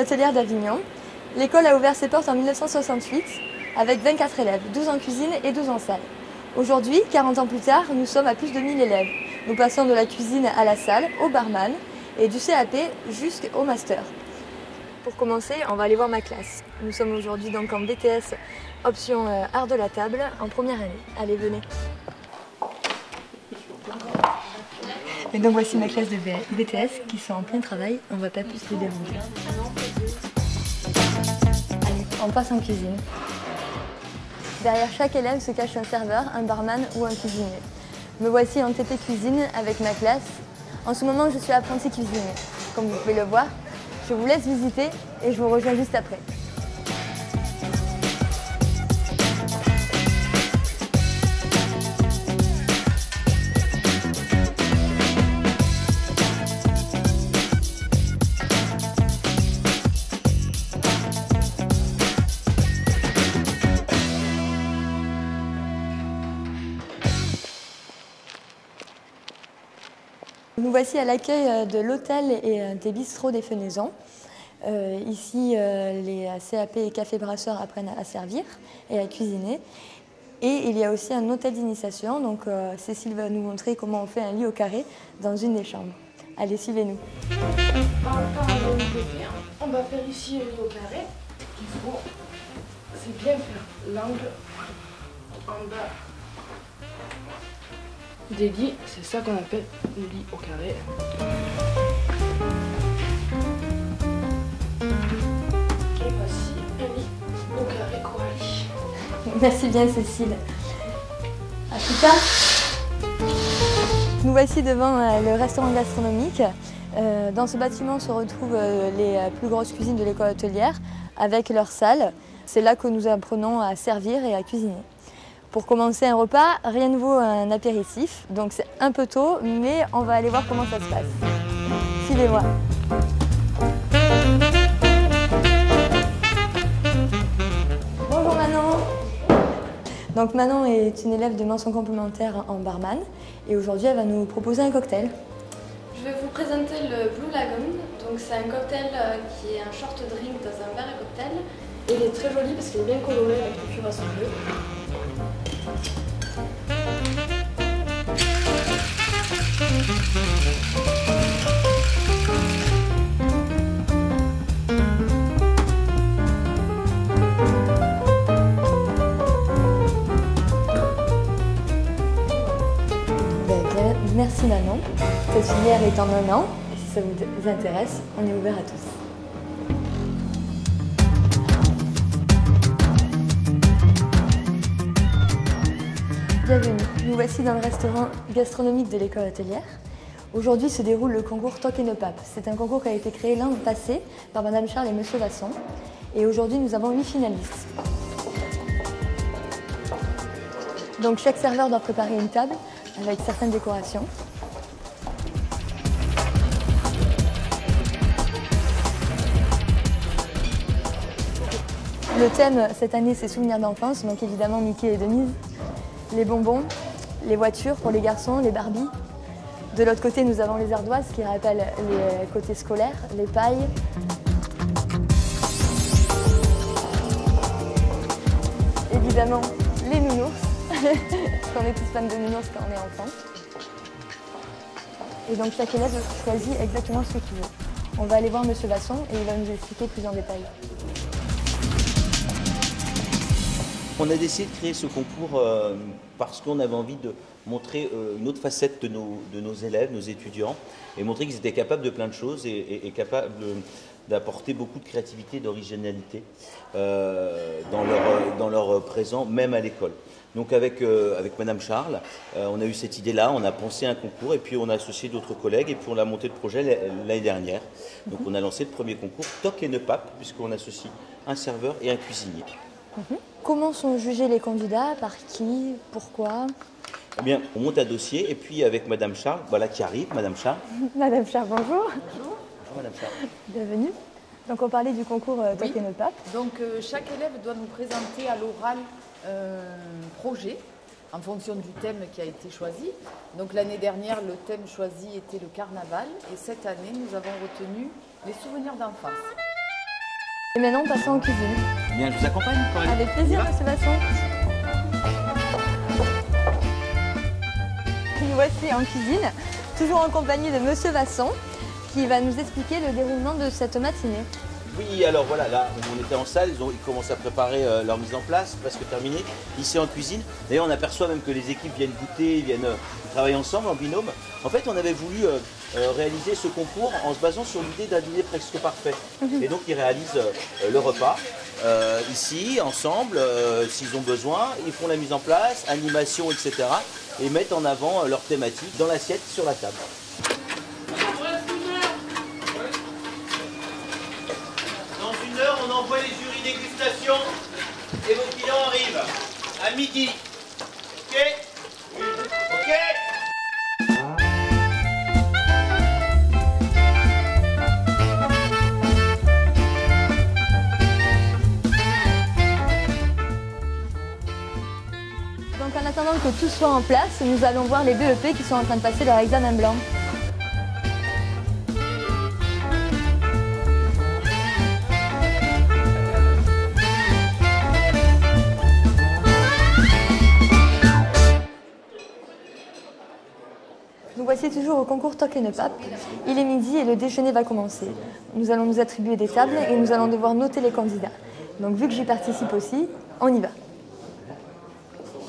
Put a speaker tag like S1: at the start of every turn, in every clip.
S1: hôtelière d'Avignon. L'école a ouvert ses portes en 1968 avec 24 élèves, 12 en cuisine et 12 en salle. Aujourd'hui, 40 ans plus tard, nous sommes à plus de 1000 élèves. Nous passons de la cuisine à la salle, au barman et du CAP jusqu'au master. Pour commencer, on va aller voir ma classe. Nous sommes aujourd'hui donc en BTS option art de la table en première année. Allez, venez. Et donc voici ma classe de BTS qui sont en plein travail. On va pas plus les déranger. Allez, on passe en cuisine. Derrière chaque élève se cache un serveur, un barman ou un cuisinier. Me voici en TP cuisine avec ma classe. En ce moment, je suis apprenti cuisinier. Comme vous pouvez le voir, je vous laisse visiter et je vous rejoins juste après. Nous voici à l'accueil de l'hôtel et des bistrots des Fenaisons. Ici, les CAP et café brasseurs apprennent à servir et à cuisiner. Et il y a aussi un hôtel d'initiation. Donc Cécile va nous montrer comment on fait un lit au carré dans une des chambres. Allez, suivez-nous.
S2: On va faire ici un lit au carré. Il faut, c'est bien faire l'angle en bas des lits, c'est ça qu'on appelle le lit au carré. Et voici un lit au carré Coralie.
S1: Merci bien Cécile. À plus tard. Nous voici devant le restaurant gastronomique. Dans ce bâtiment se retrouvent les plus grosses cuisines de l'école hôtelière avec leur salle. C'est là que nous apprenons à servir et à cuisiner. Pour commencer un repas, rien ne vaut un apéritif, donc c'est un peu tôt, mais on va aller voir comment ça se passe. Suivez-moi. Bonjour Manon. Donc Manon est une élève de mention complémentaire en barman et aujourd'hui elle va nous proposer un cocktail.
S3: Je vais vous présenter le Blue Lagoon. Donc c'est un cocktail qui est un short drink dans un verre à cocktail. Et il est très joli parce qu'il est bien coloré avec le cuirassé bleu.
S1: Bien, merci Manon. Cette filière est en 1 an. Et si ça vous intéresse, on est ouvert à tous. Bienvenue, nous voici dans le restaurant gastronomique de l'école hôtelière. Aujourd'hui se déroule le concours Toc et Ne Pape. C'est un concours qui a été créé l'an passé par Madame Charles et Monsieur Vasson. Et aujourd'hui nous avons 8 finalistes. Donc chaque serveur doit préparer une table avec certaines décorations. Le thème cette année c'est souvenirs d'enfance, donc évidemment Mickey et Denise. Les bonbons, les voitures pour les garçons, les Barbies. De l'autre côté, nous avons les ardoises qui rappellent les côtés scolaires, les pailles. Évidemment, les nounours, parce qu'on est tous fans de nounours quand on est enfant. Et donc chaque élève choisit exactement ce qu'il veut. On va aller voir Monsieur Vasson et il va nous expliquer plus en détail.
S4: On a décidé de créer ce concours parce qu'on avait envie de montrer une autre facette de nos élèves, nos étudiants, et montrer qu'ils étaient capables de plein de choses et capables d'apporter beaucoup de créativité et d'originalité dans leur présent, même à l'école. Donc avec Madame Charles, on a eu cette idée-là, on a pensé à un concours et puis on a associé d'autres collègues et puis on a monté le projet l'année dernière. Donc on a lancé le premier concours Toc et Ne Pape, puisqu'on associe un serveur et un cuisinier.
S1: Comment sont jugés les candidats? Par qui? Pourquoi?
S4: Eh bien, on monte un dossier et puis avec Madame Charles, voilà qui arrive, Madame Charles.
S1: Madame Charles, bonjour.
S5: Bonjour.
S4: Bonjour Madame Charles.
S1: Bienvenue. Donc on parlait du concours Toc et Ne Pape.
S5: Donc chaque élève doit nous présenter à l'oral un projet en fonction du thème qui a été choisi. Donc l'année dernière, le thème choisi était le carnaval et cette année, nous avons retenu les souvenirs d'enfance.
S1: Et maintenant, passons en cuisine.
S4: Bien, je vous accompagne, Coralie.
S1: Avec plaisir, monsieur Vasson. Nous voici en cuisine, toujours en compagnie de monsieur Vasson, qui va nous expliquer le déroulement de cette matinée.
S4: Oui, alors voilà, là, on était en salle, ils commencent à préparer leur mise en place, presque terminée. Ici en cuisine, d'ailleurs, on aperçoit même que les équipes viennent goûter, viennent travailler ensemble en binôme. En fait, on avait voulu réaliser ce concours en se basant sur l'idée d'un dîner presque parfait. Et donc, ils réalisent le repas ici, ensemble, s'ils ont besoin. Ils font la mise en place, animation, etc. Et mettent en avant leur thématique dans l'assiette sur la table. On envoie les jurys dégustation et vos clients arrivent à midi. Ok? Ok?
S1: Donc en attendant que tout soit en place, nous allons voir les BEP qui sont en train de passer leur examen blanc. Nous voici toujours au concours Toc et ne Pape. Il est midi et le déjeuner va commencer. Nous allons nous attribuer des tables et nous allons devoir noter les candidats. Donc vu que j'y participe aussi, on y va.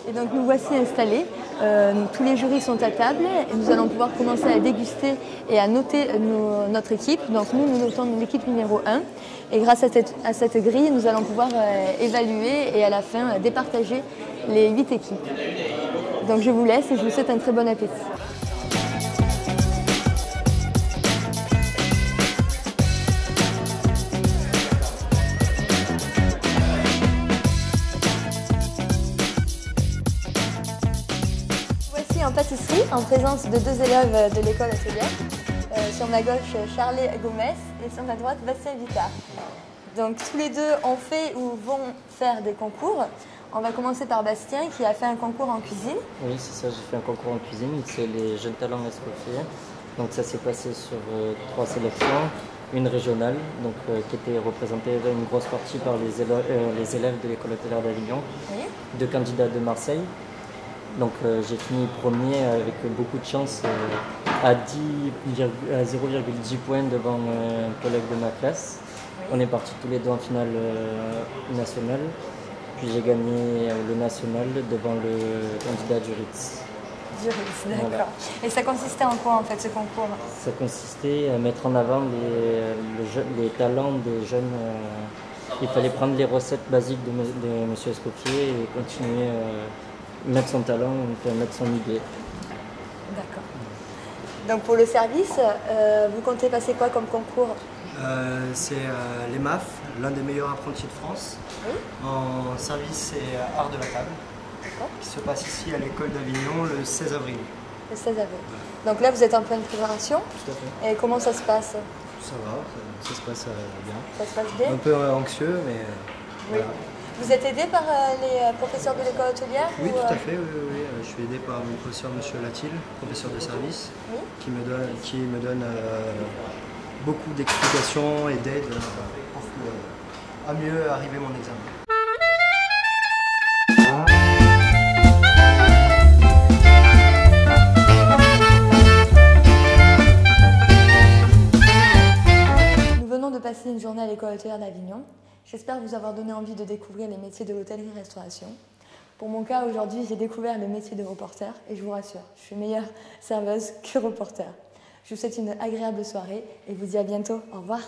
S1: Et donc nous voici installés. Tous les jurys sont à table et nous allons pouvoir commencer à déguster et à noter notre équipe. Donc nous notons l'équipe numéro 1 et grâce à cette grille, nous allons pouvoir évaluer et à la fin départager les 8 équipes. Donc je vous laisse et je vous souhaite un très bon appétit. En pâtisserie, en présence de 2 élèves de l'école hôtelière. Sur ma gauche, Charlie Gomez et sur ma droite, Bastien Vitard. Donc tous les deux ont fait ou vont faire des concours. On va commencer par Bastien qui a fait un concours en cuisine.
S6: Oui, c'est ça, j'ai fait un concours en cuisine. C'est les jeunes talents escoffiers. Donc ça s'est passé sur 3 sélections. Une régionale, donc, qui était représentée une grosse partie par les élèves de l'école hôtelière d'Avignon. Oui. 2 candidats de Marseille. Donc j'ai fini premier avec beaucoup de chance à 0,10 points devant un collègue de ma classe. Oui. On est partis tous les deux en finale nationale. Puis j'ai gagné le national devant le candidat du Ritz.
S1: Du Ritz, d'accord. Voilà. Et ça consistait en quoi en fait ce concours?
S6: Ça consistait à mettre en avant les talents des jeunes. Il fallait prendre les recettes basiques de M. Escoffier et continuer mettre son talent, mettre son idée.
S1: D'accord. Donc pour le service, vous comptez passer quoi comme concours?
S7: C'est l'EMAF, l'un des meilleurs apprentis de France. Oui. En service, c'est Art de la table, qui se passe ici à l'école d'Avignon le 16 avril.
S1: Le 16 avril. Donc là, vous êtes en pleine préparation.
S7: Tout à fait.
S1: Et comment ça se passe?
S7: Ça va, ça se passe bien.
S1: Ça se passe bien?
S7: Un peu anxieux, mais
S1: oui. Voilà. Vous êtes aidé par les professeurs de l'école hôtelière?
S7: Oui, tout à fait. Oui. Je suis aidé par mon professeur, M. Latil, professeur de service, oui. qui me donne beaucoup d'explications et d'aide pour à mieux arriver mon examen.
S1: Nous venons de passer une journée à l'école hôtelière d'Avignon. J'espère vous avoir donné envie de découvrir les métiers de l'hôtellerie-restauration. Pour mon cas, aujourd'hui, j'ai découvert le métier de reporter et je vous rassure, je suis meilleure serveuse que reporter. Je vous souhaite une agréable soirée et vous dis à bientôt. Au revoir.